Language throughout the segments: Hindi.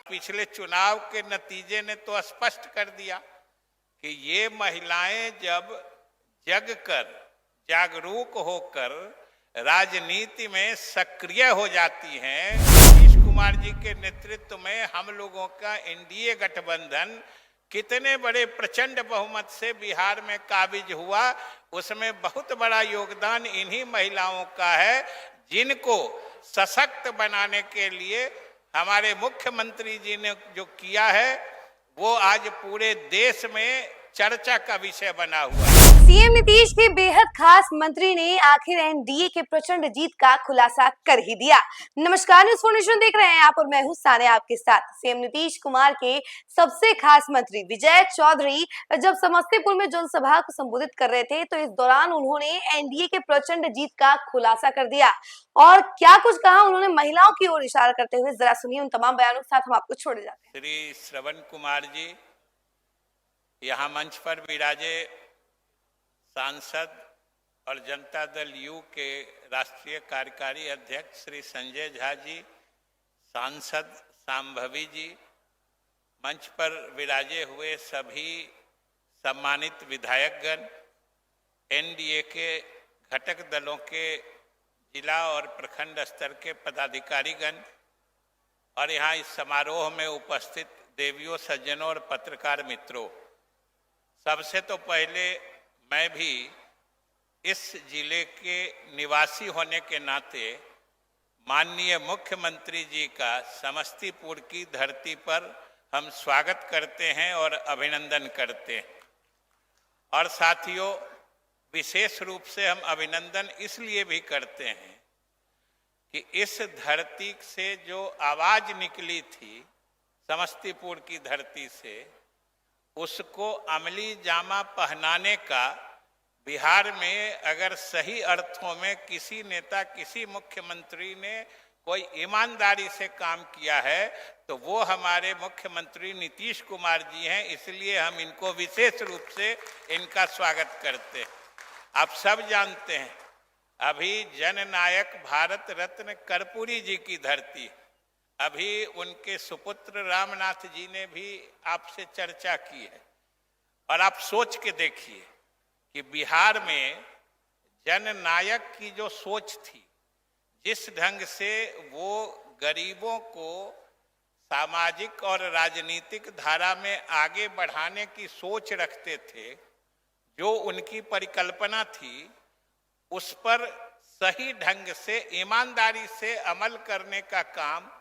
पिछले चुनाव के नतीजे ने तो स्पष्ट कर दिया कि ये महिलाएं जब जग कर जागरूक होकर राजनीति में सक्रिय हो जाती हैं। नीतीश कुमार जी के नेतृत्व में हम लोगों का एनडीए गठबंधन कितने बड़े प्रचंड बहुमत से बिहार में काबिज हुआ, उसमें बहुत बड़ा योगदान इन्हीं महिलाओं का है, जिनको सशक्त बनाने के लिए हमारे मुख्यमंत्री जी ने जो किया है वो आज पूरे देश में चर्चा का विषय बना हुआ है। सीएम नीतीश के बेहद खास मंत्री ने आखिर एनडीए के प्रचंड जीत का खुलासा कर ही दिया। नमस्कार, न्यूज़ 4 नेशन देख रहे हैं आप और मैं हूं सानिया आपके साथ। सीएम नीतीश कुमार के सबसे खास मंत्री विजय चौधरी जब समस्तीपुर में जनसभा को संबोधित कर रहे थे तो इस दौरान उन्होंने एनडीए के प्रचंड जीत का खुलासा कर दिया और क्या कुछ कहा उन्होंने महिलाओं की ओर इशारा करते हुए। जरा सुनिए उन तमाम बयानों के साथ हम आपको छोड़े जाते हैं। श्री श्रवण कुमार जी यहाँ मंच पर विराजे, सांसद और जनता दल यू के राष्ट्रीय कार्यकारी अध्यक्ष श्री संजय झा जी, सांसद सांभवी जी, मंच पर विराजे हुए सभी सम्मानित विधायकगण, एनडीए के घटक दलों के जिला और प्रखंड स्तर के पदाधिकारीगण और यहाँ इस समारोह में उपस्थित देवियों, सज्जनों और पत्रकार मित्रों, सबसे तो पहले मैं भी इस जिले के निवासी होने के नाते माननीय मुख्यमंत्री जी का समस्तीपुर की धरती पर हम स्वागत करते हैं और अभिनंदन करते हैं। और साथियों, विशेष रूप से हम अभिनंदन इसलिए भी करते हैं कि इस धरती से जो आवाज निकली थी, समस्तीपुर की धरती से, उसको अमली जामा पहनाने का बिहार में अगर सही अर्थों में किसी नेता, किसी मुख्यमंत्री ने कोई ईमानदारी से काम किया है तो वो हमारे मुख्यमंत्री नीतीश कुमार जी हैं। इसलिए हम इनको विशेष रूप से इनका स्वागत करते हैं। आप सब जानते हैं, अभी जननायक भारत रत्न कर्पूरी जी की धरती, अभी उनके सुपुत्र रामनाथ जी ने भी आपसे चर्चा की है। और आप सोच के देखिए कि बिहार में जननायक की जो सोच थी, जिस ढंग से वो गरीबों को सामाजिक और राजनीतिक धारा में आगे बढ़ाने की सोच रखते थे, जो उनकी परिकल्पना थी, उस पर सही ढंग से ईमानदारी से अमल करने का काम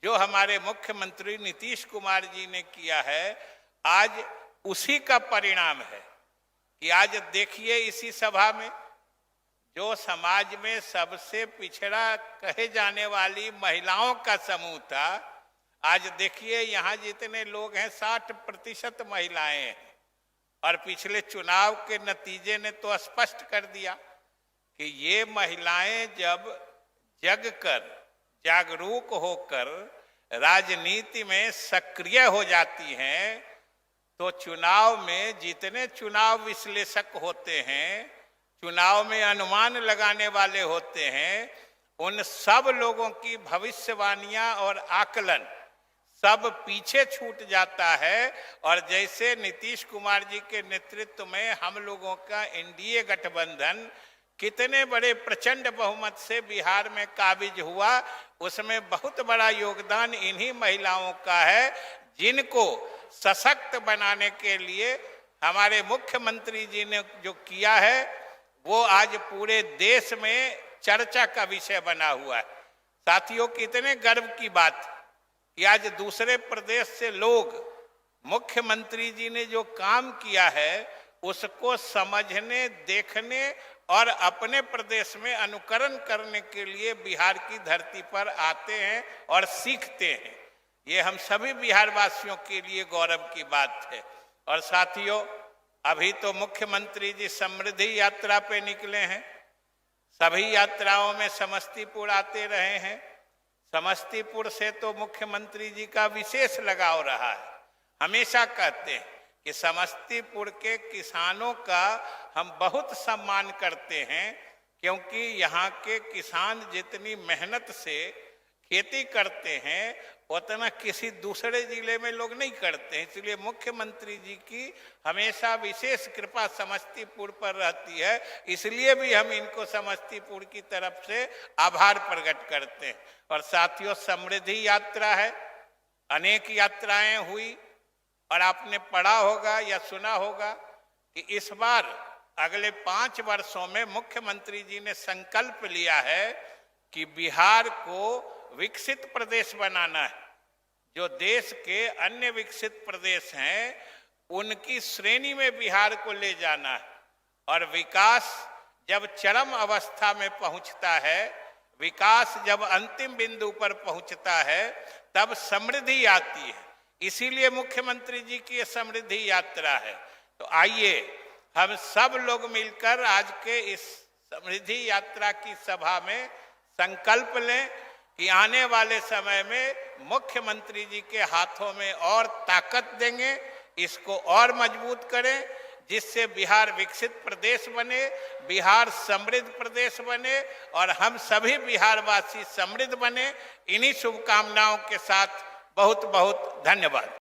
जो हमारे मुख्यमंत्री नीतीश कुमार जी ने किया है, आज उसी का परिणाम है कि आज देखिए इसी सभा में जो समाज में सबसे पिछड़ा कहे जाने वाली महिलाओं का समूह था, आज देखिए यहाँ जितने लोग हैं 60% महिलाएं हैं। और पिछले चुनाव के नतीजे ने तो स्पष्ट कर दिया कि ये महिलाएं जब जग कर जागरूक होकर राजनीति में सक्रिय हो जाती हैं तो चुनाव में जितने चुनाव विश्लेषक होते हैं, चुनाव में अनुमान लगाने वाले होते हैं, उन सब लोगों की भविष्यवाणियां और आकलन सब पीछे छूट जाता है। और जैसे नीतीश कुमार जी के नेतृत्व में हम लोगों का एनडीए गठबंधन कितने बड़े प्रचंड बहुमत से बिहार में काबिज हुआ, उसमें बहुत बड़ा योगदान इन्हीं महिलाओं का है, जिनको सशक्त बनाने के लिए हमारे मुख्यमंत्री जी ने जो किया है वो आज पूरे देश में चर्चा का विषय बना हुआ है। साथियों, कितने गर्व की बात कि आज दूसरे प्रदेश से लोग मुख्यमंत्री जी ने जो काम किया है उसको समझने, देखने और अपने प्रदेश में अनुकरण करने के लिए बिहार की धरती पर आते हैं और सीखते हैं। ये हम सभी बिहार वासियों के लिए गौरव की बात है। और साथियों, अभी तो मुख्यमंत्री जी समृद्धि यात्रा पे निकले हैं, सभी यात्राओं में समस्तीपुर आते रहे हैं। समस्तीपुर से तो मुख्यमंत्री जी का विशेष लगाव रहा है। हमेशा कहते हैं कि समस्तीपुर के किसानों का हम बहुत सम्मान करते हैं, क्योंकि यहाँ के किसान जितनी मेहनत से खेती करते हैं उतना किसी दूसरे जिले में लोग नहीं करते हैं। इसलिए मुख्यमंत्री जी की हमेशा विशेष कृपा समस्तीपुर पर रहती है। इसलिए भी हम इनको समस्तीपुर की तरफ से आभार प्रकट करते हैं। और साथियों, समृद्धि यात्रा है, अनेक यात्राएं हुई और आपने पढ़ा होगा या सुना होगा कि इस बार अगले 5 वर्षों में मुख्यमंत्री जी ने संकल्प लिया है कि बिहार को विकसित प्रदेश बनाना है। जो देश के अन्य विकसित प्रदेश हैं उनकी श्रेणी में बिहार को ले जाना है। और विकास जब चरम अवस्था में पहुंचता है, विकास जब अंतिम बिंदु पर पहुंचता है, तब समृद्धि आती है। इसीलिए मुख्यमंत्री जी की ये समृद्धि यात्रा है। तो आइए हम सब लोग मिलकर आज के इस समृद्धि यात्रा की सभा में संकल्प लें कि आने वाले समय में मुख्यमंत्री जी के हाथों में और ताकत देंगे, इसको और मजबूत करें, जिससे बिहार विकसित प्रदेश बने, बिहार समृद्ध प्रदेश बने और हम सभी बिहारवासी समृद्ध बने। इन्हीं शुभकामनाओं के साथ बहुत बहुत धन्यवाद।